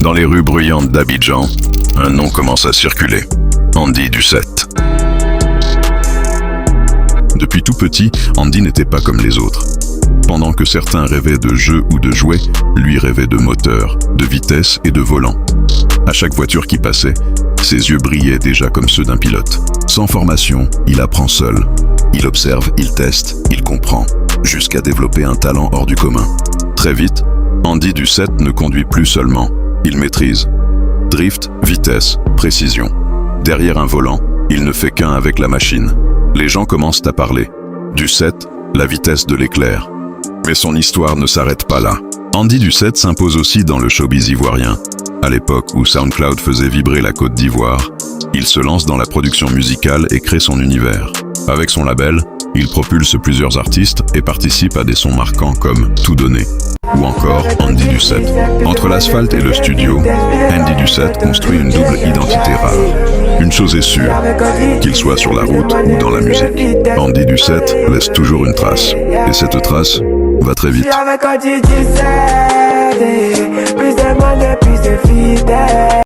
Dans les rues bruyantes d'Abidjan, un nom commence à circuler. Andy Ducette. Depuis tout petit, Andy n'était pas comme les autres. Pendant que certains rêvaient de jeux ou de jouets, lui rêvait de moteur, de vitesse et de volant. À chaque voiture qui passait, ses yeux brillaient déjà comme ceux d'un pilote. Sans formation, il apprend seul. Il observe, il teste, il comprend, jusqu'à développer un talent hors du commun. Très vite, Andy Ducette ne conduit plus seulement, il maîtrise. Drift, vitesse, précision. Derrière un volant, il ne fait qu'un avec la machine. Les gens commencent à parler. Ducette, la vitesse de l'éclair. Mais son histoire ne s'arrête pas là. Andy Ducette s'impose aussi dans le showbiz ivoirien. À l'époque où SoundCloud faisait vibrer la Côte d'Ivoire, il se lance dans la production musicale et crée son univers. Avec son label, il propulse plusieurs artistes et participe à des sons marquants comme Tout donné ou encore Andy Ducette. Entre l'asphalte et le studio, Andy Ducette construit une double identité rare. Une chose est sûre, qu'il soit sur la route ou dans la musique, Andy Ducette laisse toujours une trace. Et cette trace va très vite.